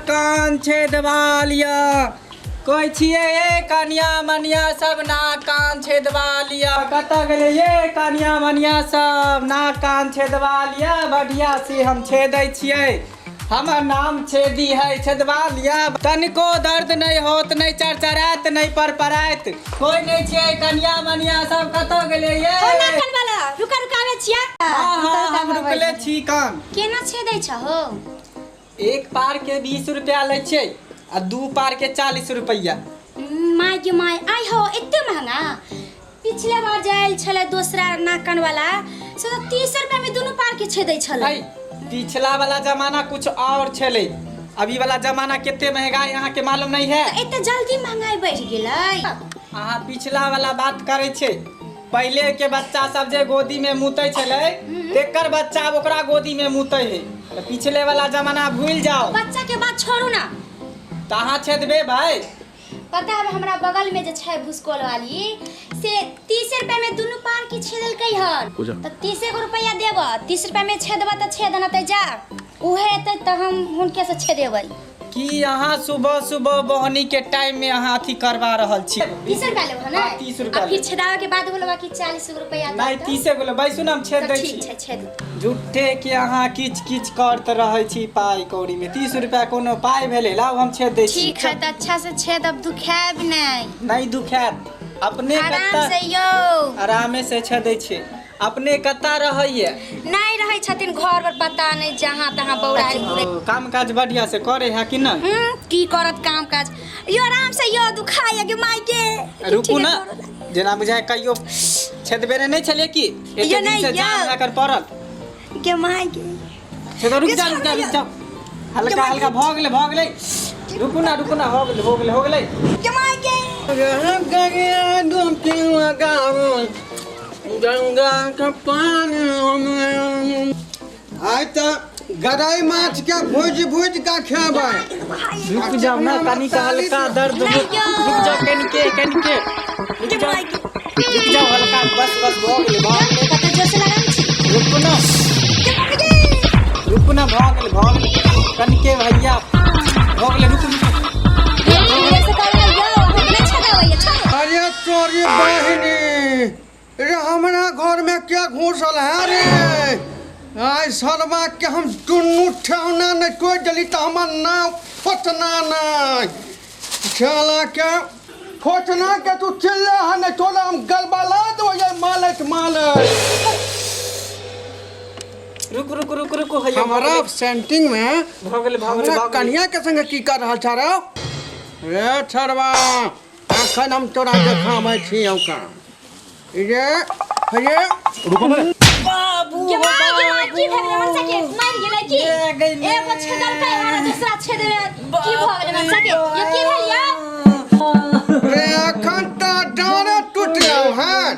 कान छेदवा लिया। कोई छिए ये कनिया मनिया सब ना कान छेदवा लिया। कतऽ गेले ये कनिया मनिया सब ना कान छेदवा लिया। बढ़िया से हम छेदै छियै, हमर नाम छेदी है छेदवा लिया। तनिको दर्द नहीं होत, नहीं चरचरात, नहीं परपरात। कोई नहीं छिए कनिया मनिया सब कतऽ गेले ये। नाकन वाला रुका रुकावे छिया। हां हम रुकले छी। कान केना छेदै छहो? एक पार के 20 रुपया ले छै आ दू पार के 40 रुपया। माय के माय आई हो एते महंगा। पिछले बार जायल छले दूसरा नाकन वाला से तो 30 रुपया में दोनों पार के छेदै छले। पिछला वाला जमाना कुछ और छले, अभी वाला जमाना कितने महंगाई यहाँ के मालूम नहीं है। तो इतने जल्दी महंगाई बढ़ गेलै। अहाँ पिछला वाला बात करे छे। पहले के बच्चा सब जे गोदी में मुतै छले, तेकर बच्चा ओकरा गोदी में मुतै है। तो पिछले वाला जमाना भूल जाओ। बच्चा के बात छोड़ू ना। कहाँ छेदबे भाई? पता है हमरा बगल में जे छै भुसकोल वाली से 30 रुपया में दोनों पार के छेदलकै हन। तो 30 रुपया देब, 30 रुपया में छेदबा त छेद न त जा उहे एतै त हम हुनके से छेदेबै। कि यहाँ सुबह सुबह बहनी के टाइम में यहाँ अथी करवा रहल छी। 30 रुपया लेब ना? 30 रुपया। फिर छेदावे के बाद बोलबा कि 40 रुपया दे। नहीं 30 बोले बैसु हम छेद दै छी। ठीक छै छेद। झूठे के यहाँ किच किच करत रहे छी पाई कौड़ी में। 30 रुपया कोनो पाई भेले लाओ हम छेद दै छी। ठीक है त अच्छा से छेद, अब दुखाब नहीं। नहीं दुखात। अपने आराम से यो आरामे से छेदै छी। अपने कता रहैये? नहीं रहे छथिन घर पर, पता नहीं जहाँ तहाँ बौराई पूरे। काम काज बढ़िया से करे है कि ना? की करत काम काज यो आराम से यो दुखाय के माई के। रुकू ना, जेना बुझाय कहियो छेदबे नहीं छले की एते दिन से जान लाकर पड़ल के माई के। छेदो रुक जा हल्का हल्का भ गेले। रुकू ना हो गेले के माई के। गंगा का पानी आय त गराई माछ के भूज का खेबै। रुक जाओ ना, तनी का हल्का दर्द रुक जाओ। कनिके रुक जाओ हल्का बस भ गेले कत जोश लगाई छी। रुकू ना भ गेले कनिके भैया भ गेले। ऐसे कर यो हम न छदावैया छोड़। अरे तोरी बहिनी रे हमरा घर में क्या घुसल है रे? आय सरवा के हम दुनू ठेहुना नहीं कोई जली तो हमर नाम फटना नहीं। चला के फटना के तू चिल्ला है नहीं तोरा हम गलबला दो ये मालक। रुक भैया। हमारा सेंटिंग में भ गेले कन्या के संग की कर रहल छ रे छरवा? अखन हम तोरा देखाबै छी औका ये रुको ना बाबू। के माई की भेल मन सके मार गेलै की? एगो छेदलकै हन दूसरा छेदले की भ गेलै मन सके? यो की भेल यो? रे अखन त डाँड़ टूटलौ हन।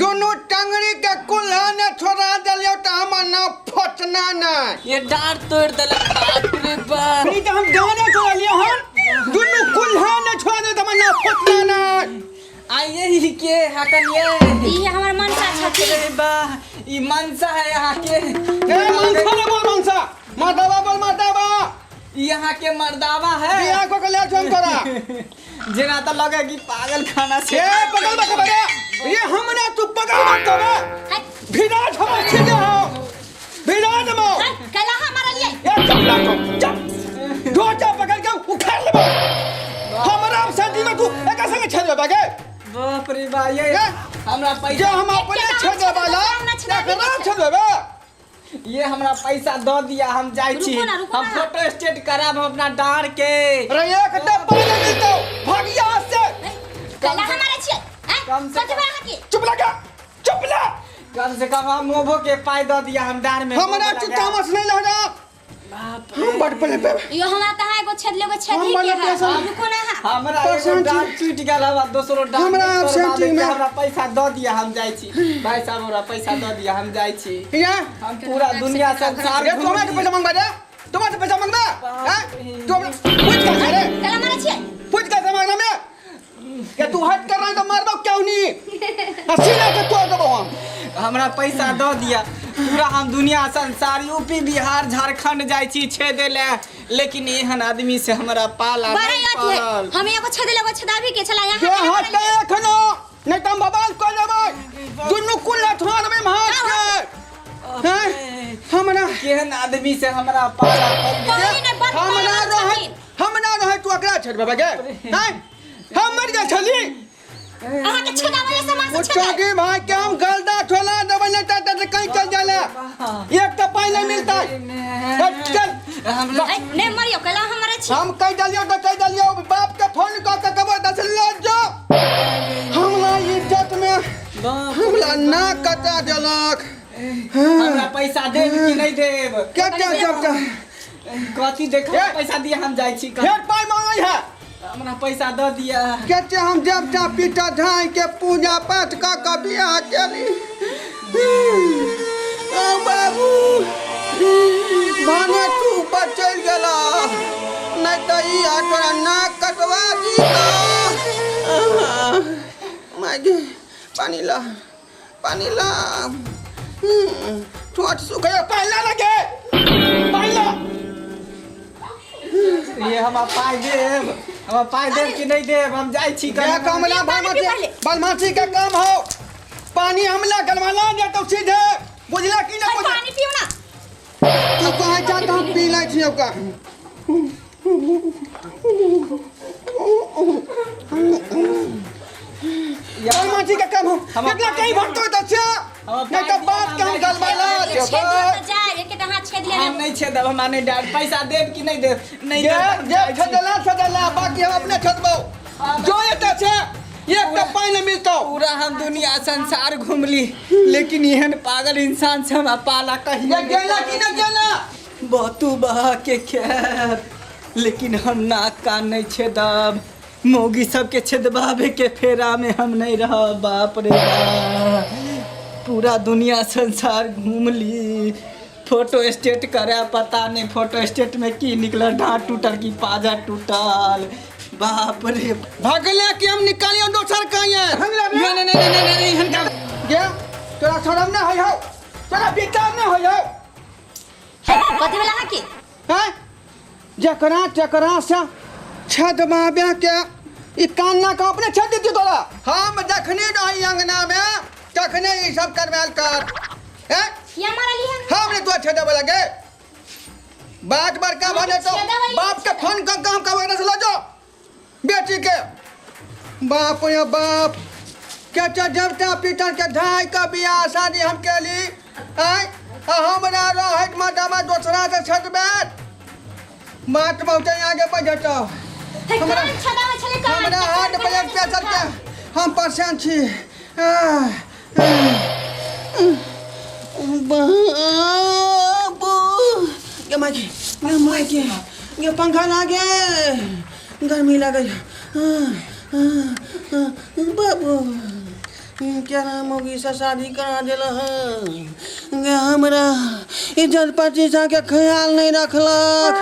दोनों टंगड़ी के कुल्हा ने छोड़ा देलियो त हमर नाम फटना नहीं। ये डांट तोड़ देला बाप रे बाप। नहीं तो हम डाँड़ छोड़ा लियो हन। दोनों कुल्हा ने छोड़ा दे त हमर नाम फटना नहीं। आइए ही के हकन ये हमर मनसा छथि। रे बा ई मनसा है यहाँ के। ए मनसा ने बोल मनसा मर्दावा बोल मर्दावा। यहाँ के मर्दावा है। बिया को ले जोन करा जेना त लगे कि पागल खाना से। ए पकड़ मत बरे ये हमने तू पकड़ मत करे। विराट हम छे हो विराट मो कला हमारा लिए ए चपला को चप दो चा पकड़ के उखाड़ ले। हमरा शादी में तू एक संग छे बागे। बाप रे बा ये हमरा पैसा जो हम अपने छे वाला एकरा छे देबे। ये हमरा पैसा दो दिया हम जाई छी। हम फोटो स्टेट कराब अपना डार के। अरे एक डब्बा नहीं तो भागिया से कला हमारा छे। कम से चुप लगा चुप ला। कम से कम हम मोभो के पाई दो दिया हम डार में। हमरा चुटा मस नहीं लगा। हम बड़ पले पे यो हमरा त है एगो छेदले एगो छेदी के है। रुको ना हमरा एगो डार टूट गेला बा दूसरो डार। हमरा सेंटिंग में हमरा पैसा दो दिया हम जाई छी। भाई साहब हमरा पैसा दो दिया हम जाई छी। या हम पूरा दुनिया संसार रे तुम्हारे पैसा मांगबा रे तुम्हारे पैसा मांगबा हैं तुम पूछ का रे कला हमारा छे। पूछ का मांगना में या तू हट कर रहा है तो मारबो क्यों नहीं? सीधा से तोड़ देबो हम। हमरा पैसा दो दिया पूरा हम दुनिया संसार यूपी बिहार झारखंड जाय छी छेदे ले, लेकिन एहन आदमी से हमरा पाला नहीं पड़ल। हम एगो छेदे ले, एगो छेदाबी के चला के हटे एखनो नहीं त हम बवाल कर लेबै। दुनू कुल थोड़ में भाग के हैं हमरा केहन आदमी से हमरा पाला हमरा रहे तू अकरा छेड़ बाबा के हैं हम मर गए छली अहाँ के छेदावे से मां से छोटी भाई के हम गलदा छोला देबै नहीं त कहीं चल जाला एक त पाई नहीं मिलता चल नहीं मरियो कला हमरे छी हम कह दलियो त कह दलियो बाप के फोन क के कहबो दस ले जो हमरा इज्जत में हमरा ना कटा देलक। हमरा पैसा देब कि नहीं देब? क्या क्या क्या कथी देखो पैसा दिया हम जाय छी। फेर पाई मांगै है हमरा पैसा द दिया। कहते हम देवता पिता धाय के पूजा पाठ का बियाह केली। ओ बाबू भाने तू बचल गेला नहीं तो ई तोरा नाक कटवा दी मागे पानी ला ठोट सुखे पहला लगे पहला ये हम पाई देब कि नहीं देब? हम जाय छी क्या कमला बलमाची का काम हो पानी हमला गलवाला दे तो सीधे बुझला कि ना पानी पियो ना तू कहां जाता हम पी लै छियो का बलमाची का काम हो कितना कहीं भटको तो अच्छा नहीं तो बात के हम गलवाला दे जा एक के हाथ छेद ले हम नहीं छेदब। हम नहीं डाल पैसा देब कि नहीं देब? नहीं ये छदला बाकी हम अपने छदबो जो एते छे एक तो पाई नहीं मिलतो। पूरा हम दुनिया संसार घूमली, लेकिन एहन पागल इंसान से हम पाला कहीं ये गेला कि ना गेला बहुतू बहा के खैर, लेकिन हम नाक कान नहीं छेदब। मोगी सबके छेदबावे के फेरा में हम नहीं रह। बाप रे बाप पूरा दुनिया संसार घूमली, फोटो स्टेट करे पता नहीं फोटो स्टेट में की निकला, डांट टूटल की पाजा टूटल। बाप रे भगले कि हम निकालियो दोसर कहिए नहीं हनका गे तोरा शरम ना होय हो तोरा विचार ना होय हो कथि वाला के हैं जकरा से छदबाबे के ई कान्ना का अपने छद दी तोरा हम देखने रही अंगना में तखने ई सब करवाल कर हैं ये हमारा लिए हमने तो छदबे लगे बात बड़का भने तो बाप के फोन का काम का वजह से ला जो बेटी के बाप या बाप क्या देवता पितर के धाय का बियाह शादी हम केली हैं हमरा रहत मातामा दोसरा से छदबे बात बहुत आगे बढ़तो हमरा हाथ प्लेट पे चलते हम परेशान छी बाबू ये पंखा लागे गर्मी लगे बाबू क्या नाम होगी से शादी करा दिला है हमरा इज्जत प्रतिष्ठा के ख्याल नहीं रखलक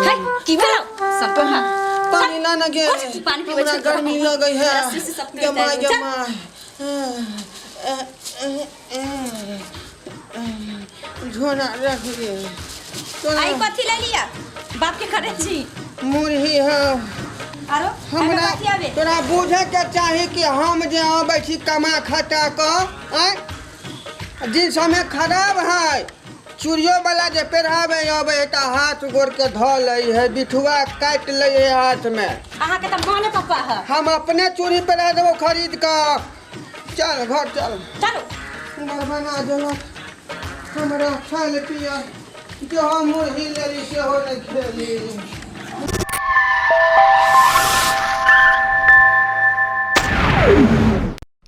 है की भेलो सब तो हां पानी ला ना गे पानी पीबे हमरा गर्मी लगे है गमाई झोना रख दे आई कथि ले लिया बाप के करे छी मुरही है आरो हमरा तोरा बुझे के चाही कि हम जे आबै छी कमा खटा क जिन समय खराब है चूड़ियों वाला जे पहिरावे आबै त हाथ गोड़ के ध लई है बिठुआ काट लई है हाथ में अहाँ के त माने पापा है हम अपने चूड़ी पहिरा देबो खरीद क चल घर चल चलो घर बना देलो हमरा खाल पिया जो हम मुरही लेली से हो नहीं खेली।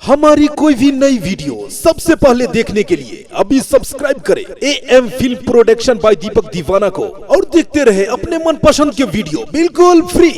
हमारी कोई भी नई वीडियो सबसे पहले देखने के लिए अभी सब्सक्राइब करें AM फिल्म प्रोडक्शन बाय दीपक दीवाना को और देखते रहे अपने मनपसंद के वीडियो बिल्कुल फ्री।